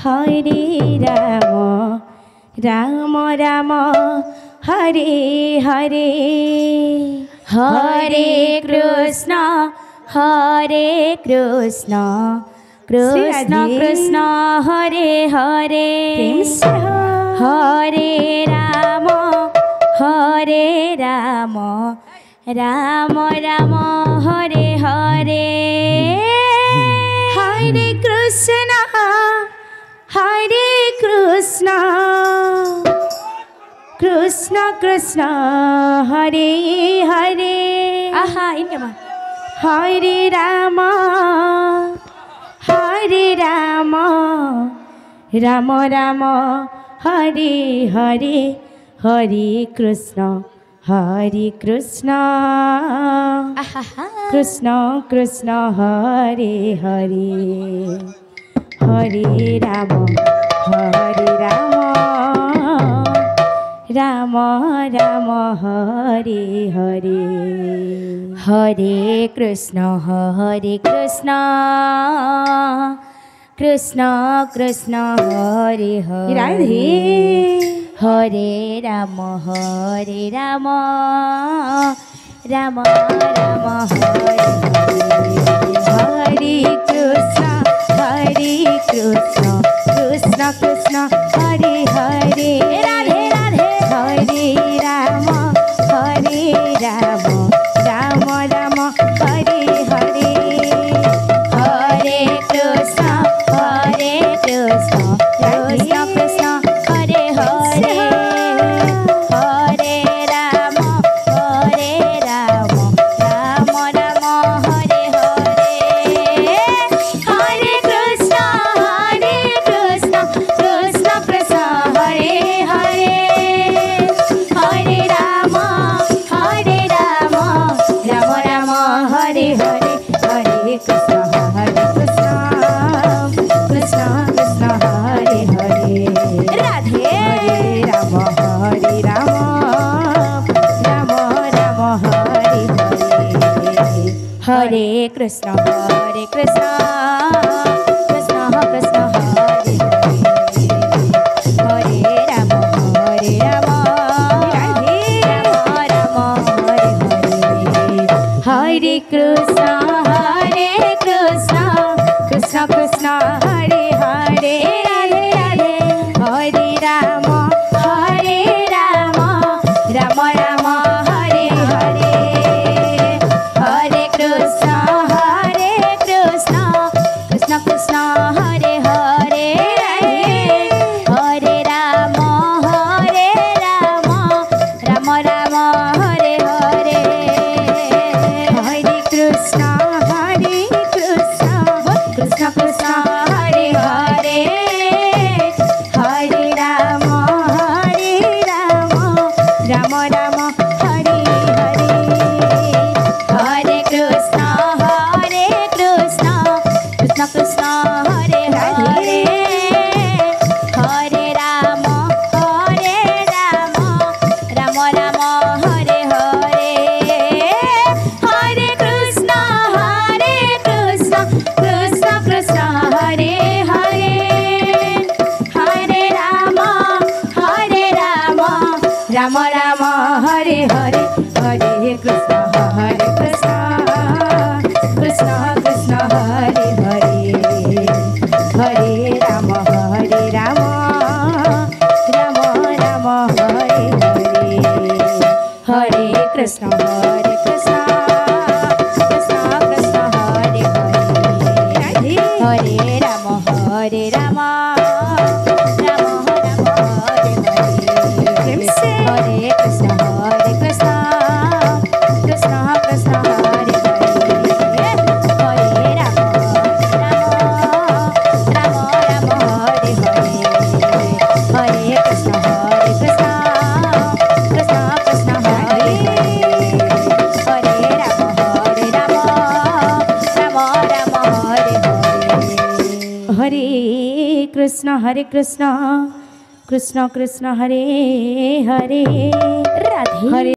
हरे राम राम राम हरे हरे हरे कृष्ण कृष्ण कृष्ण हरे हरे हरे राम राम राम हरे हरे हरे कृष्ण कृष्ण कृष्ण हरे हरे आहा इनके हरे राम राम राम हरे हरे हरे कृष्ण कृष्ण कृष्ण हरे हरे हरे राम राम राम हरे हरे हरे कृष्ण कृष्ण कृष्ण हरे हरे राधे हरे राम राम राम हरे हरे कृष्ण कृष्ण कृष्ण हरे हरे राधे राधे हरे राम राम राम राम हरे हरे हरे कृष्ण कृष्ण कृष्ण हरे हरे हरे राम राम राम हरे हरे हरे कृष्ण कृष्ण कृष्ण हरे हरे हरे राम राम राम हरे हरे हरे कृष्ण कृष्ण कृष्ण हरे हरे राधे हरे राम राम राम हरे हरे हरे कृष्ण कृष्ण कृष्ण हरे हरे हरे राम राधे राम हरे हरे हरे कृष्ण कृष्ण कृष्ण हरे हरे राधे राधे हरे राम राम राम हरे हरे हरे कृष्ण कृष्ण कृष्ण हरे हरे हरे राम राम राम हरे हरे हरे कृष्ण कृष्ण कृष्ण हरे हरे हरे राम राम राम हरे हरे हरे कृष्ण कृष्ण कृष्ण हरे हरे हरे राम राम राम हरे हरे हरे कृष्ण कृष्ण कृष्ण हरे हरे हरे राम राम राम हरे हरे हरे कृष्ण कृष्ण कृष्ण हरे हरे हरे राम राम राम हरे हरे हरे कृष्ण कृष्ण कृष्ण हरे हरे हरे राम हरे राम हरे हरे हरे कृष्ण कृष्ण कृष्ण हरे हरे हरे राम राम हरे हरे हरे कृष्ण कृष्ण हरे हरे राम राम हरे हरे हरे कृष्ण कृष्ण कृष्ण हरे हरे राधे हरे